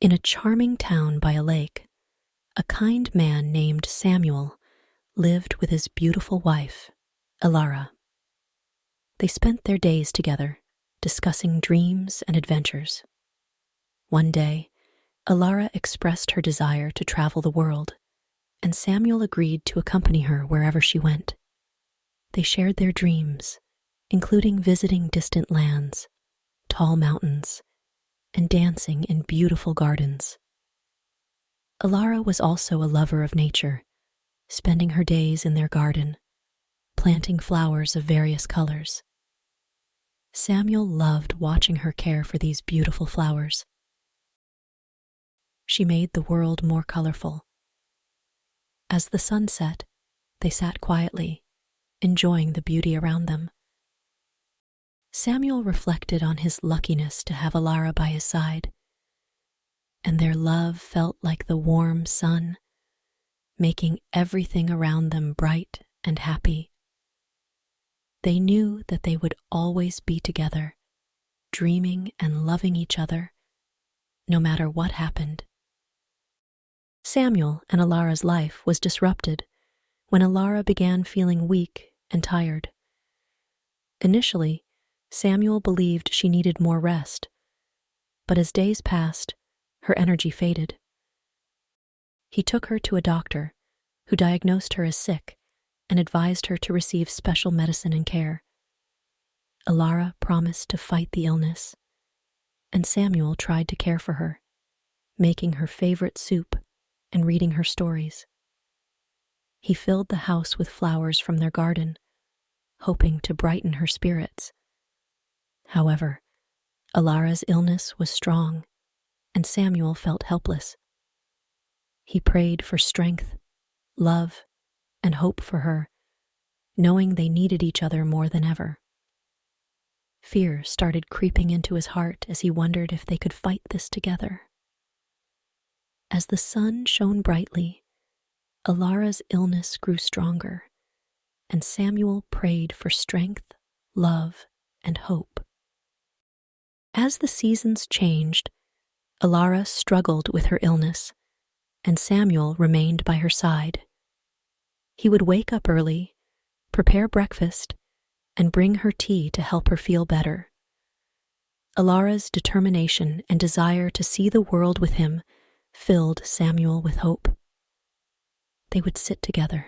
In a charming town by a lake, a kind man named Samuel lived with his beautiful wife, Elara. They spent their days together, discussing dreams and adventures. One day, Elara expressed her desire to travel the world, and Samuel agreed to accompany her wherever she went. They shared their dreams, including visiting distant lands, tall mountains, and dancing in beautiful gardens. Elara was also a lover of nature, spending her days in their garden, planting flowers of various colors. Samuel loved watching her care for these beautiful flowers. She made the world more colorful. As the sun set, they sat quietly, enjoying the beauty around them. Samuel reflected on his luckiness to have Elara by his side, and their love felt like the warm sun, making everything around them bright and happy. They knew that they would always be together, dreaming and loving each other, no matter what happened. Samuel and Elara's life was disrupted when Elara began feeling weak and tired. Initially, Samuel believed she needed more rest, but as days passed, her energy faded. He took her to a doctor who diagnosed her as sick and advised her to receive special medicine and care. Elara promised to fight the illness, and Samuel tried to care for her, making her favorite soup and reading her stories. He filled the house with flowers from their garden, hoping to brighten her spirits. However, Elara's illness was strong, and Samuel felt helpless. He prayed for strength, love, and hope for her, knowing they needed each other more than ever. Fear started creeping into his heart as he wondered if they could fight this together. As the sun shone brightly, Elara's illness grew stronger, and Samuel prayed for strength, love, and hope. As the seasons changed, Elara struggled with her illness, and Samuel remained by her side. He would wake up early, prepare breakfast, and bring her tea to help her feel better. Elara's determination and desire to see the world with him filled Samuel with hope. They would sit together,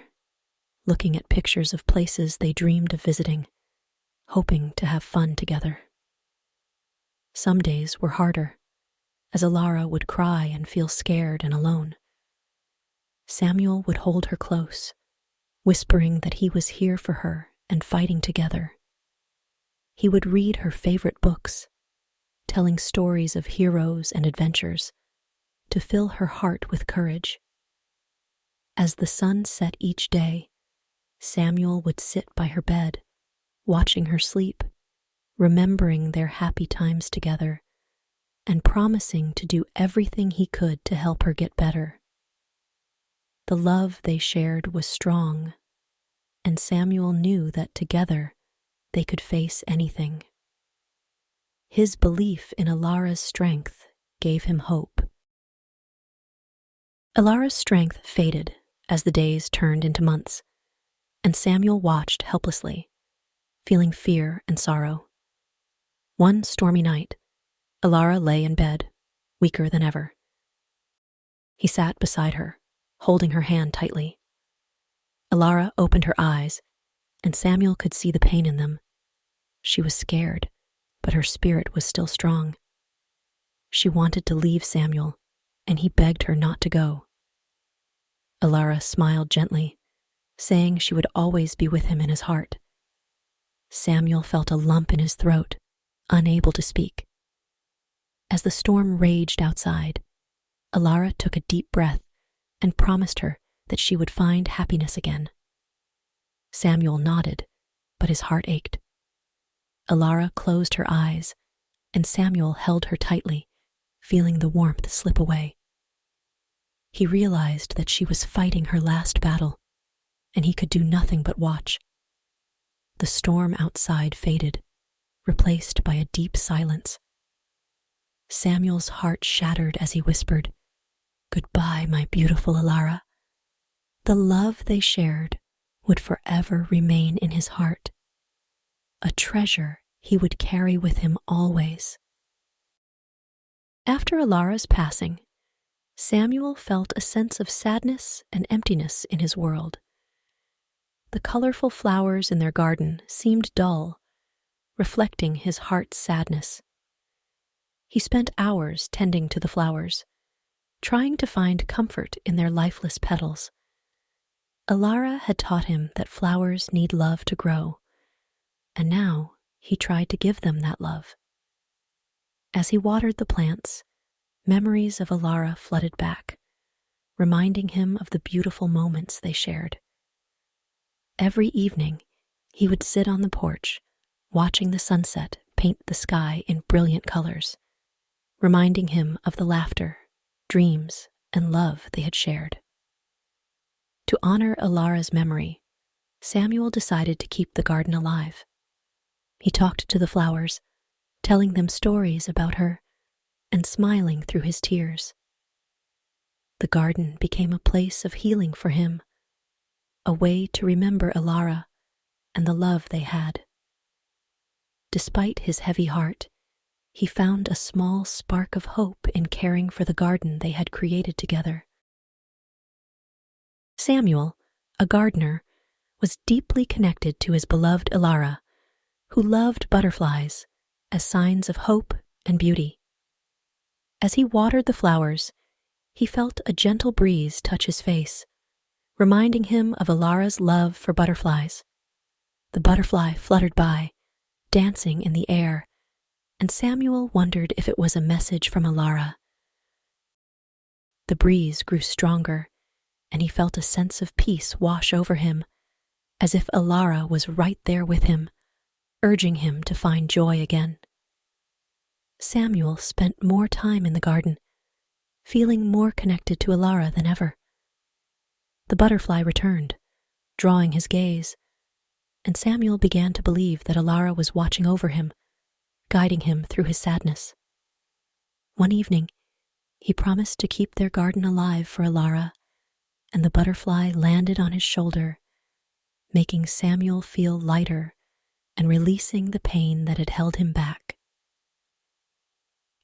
looking at pictures of places they dreamed of visiting, hoping to have fun together. Some days were harder, as Elara would cry and feel scared and alone. Samuel would hold her close, whispering that he was here for her and fighting together. He would read her favorite books, telling stories of heroes and adventures to fill her heart with courage. As the sun set each day, Samuel would sit by her bed, watching her sleep, remembering their happy times together, and promising to do everything he could to help her get better. The love they shared was strong, and Samuel knew that together they could face anything. His belief in Elara's strength gave him hope. Elara's strength faded as the days turned into months, and Samuel watched helplessly, feeling fear and sorrow. One stormy night, Elara lay in bed, weaker than ever. He sat beside her, holding her hand tightly. Elara opened her eyes, and Samuel could see the pain in them. She was scared, but her spirit was still strong. She wanted to leave Samuel, and he begged her not to go. Elara smiled gently, saying she would always be with him in his heart. Samuel felt a lump in his throat, unable to speak. As the storm raged outside, Elara took a deep breath and promised her that she would find happiness again. Samuel nodded, but his heart ached. Elara closed her eyes, and Samuel held her tightly, feeling the warmth slip away. He realized that she was fighting her last battle, and he could do nothing but watch. The storm outside faded, replaced by a deep silence. Samuel's heart shattered as he whispered, "Goodbye, my beautiful Alara." The love they shared would forever remain in his heart, a treasure he would carry with him always. After Alara's passing, Samuel felt a sense of sadness and emptiness in his world. The colorful flowers in their garden seemed dull, reflecting his heart's sadness. He spent hours tending to the flowers, trying to find comfort in their lifeless petals. Alara had taught him that flowers need love to grow, and now he tried to give them that love. As he watered the plants, memories of Alara flooded back, reminding him of the beautiful moments they shared. Every evening, he would sit on the porch, watching the sunset paint the sky in brilliant colors, reminding him of the laughter, dreams, and love they had shared. To honor Alara's memory, Samuel decided to keep the garden alive. He talked to the flowers, telling them stories about her and smiling through his tears. The garden became a place of healing for him, a way to remember Alara and the love they had. Despite his heavy heart, he found a small spark of hope in caring for the garden they had created together. Samuel, a gardener, was deeply connected to his beloved Alara, who loved butterflies as signs of hope and beauty. As he watered the flowers, he felt a gentle breeze touch his face, reminding him of Alara's love for butterflies. The butterfly fluttered by, dancing in the air, and Samuel wondered if it was a message from Alara. The breeze grew stronger, and he felt a sense of peace wash over him, as if Alara was right there with him, urging him to find joy again. Samuel spent more time in the garden, feeling more connected to Alara than ever. The butterfly returned, drawing his gaze, and Samuel began to believe that Alara was watching over him, guiding him through his sadness. One evening, he promised to keep their garden alive for Alara, and the butterfly landed on his shoulder, making Samuel feel lighter and releasing the pain that had held him back.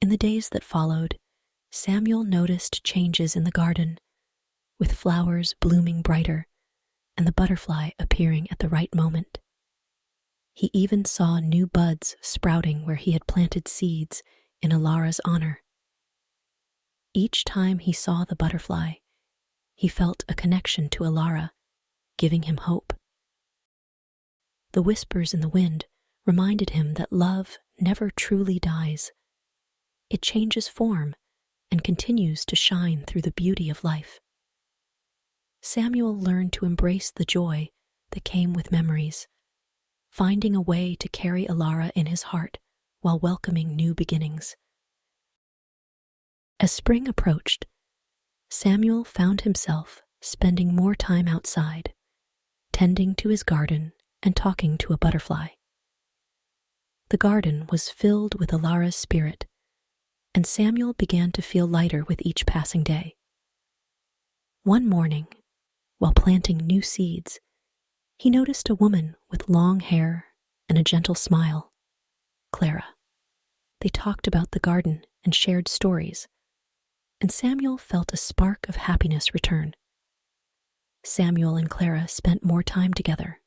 In the days that followed, Samuel noticed changes in the garden, with flowers blooming brighter and the butterfly appearing at the right moment. He even saw new buds sprouting where he had planted seeds in Alara's honor. Each time he saw the butterfly, he felt a connection to Alara, giving him hope. The whispers in the wind reminded him that love never truly dies. It changes form and continues to shine through the beauty of life. Samuel learned to embrace the joy that came with memories, finding a way to carry Alara in his heart while welcoming new beginnings. As spring approached, Samuel found himself spending more time outside, tending to his garden and talking to a butterfly. The garden was filled with Alara's spirit, and Samuel began to feel lighter with each passing day. One morning, while planting new seeds, he noticed a woman with long hair and a gentle smile, Clara. They talked about the garden and shared stories, and Samuel felt a spark of happiness return. Samuel and Clara spent more time together,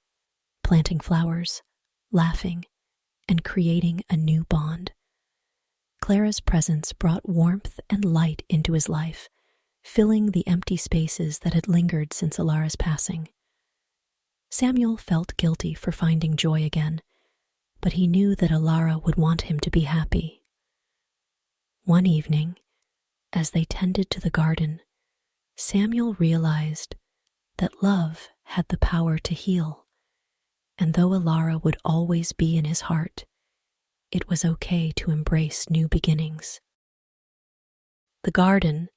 planting flowers, laughing, and creating a new bond. Clara's presence brought warmth and light into his life, filling the empty spaces that had lingered since Alara's passing. Samuel felt guilty for finding joy again, but he knew that Alara would want him to be happy. One evening, as they tended to the garden, Samuel realized that love had the power to heal, and though Alara would always be in his heart, it was okay to embrace new beginnings. The garden,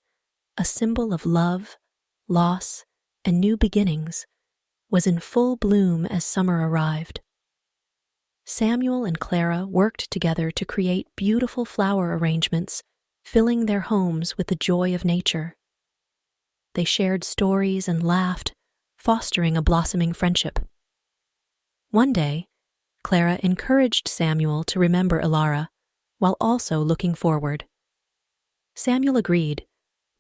a symbol of love, loss, and new beginnings, was in full bloom as summer arrived. Samuel and Clara worked together to create beautiful flower arrangements filling their homes with the joy of nature. They shared stories and laughed, fostering a blossoming friendship. One day, Clara encouraged Samuel to remember Ilara, while also looking forward. Samuel agreed,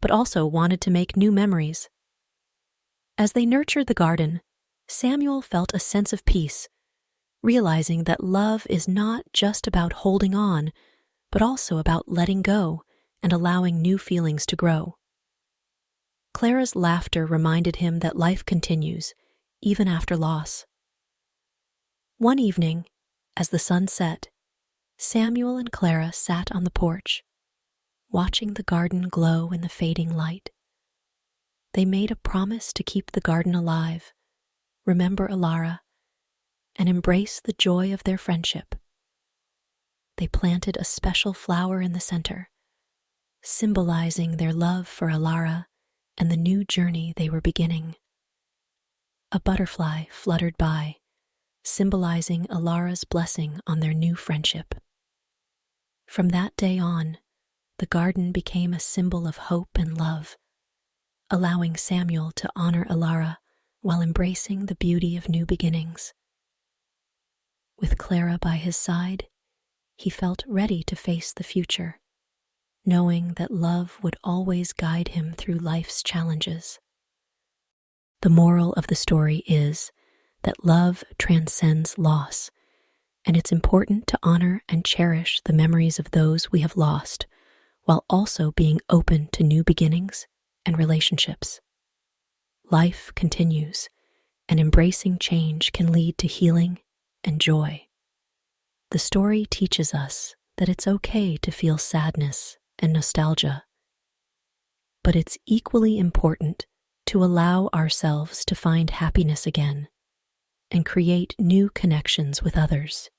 but also wanted to make new memories. As they nurtured the garden, Samuel felt a sense of peace, realizing that love is not just about holding on, but also about letting go and allowing new feelings to grow. Clara's laughter reminded him that life continues, even after loss. One evening, as the sun set, Samuel and Clara sat on the porch, watching the garden glow in the fading light. They made a promise to keep the garden alive, remember Ilara, and embrace the joy of their friendship. They planted a special flower in the center, symbolizing their love for Ilara and the new journey they were beginning. A butterfly fluttered by, symbolizing Ilara's blessing on their new friendship. From that day on, the garden became a symbol of hope and love, allowing Samuel to honor Ilara while embracing the beauty of new beginnings. With Clara by his side, he felt ready to face the future, knowing that love would always guide him through life's challenges. The moral of the story is that love transcends loss, and it's important to honor and cherish the memories of those we have lost, while also being open to new beginnings and relationships. Life continues, and embracing change can lead to healing and joy. The story teaches us that it's okay to feel sadness and nostalgia, but it's equally important to allow ourselves to find happiness again and create new connections with others.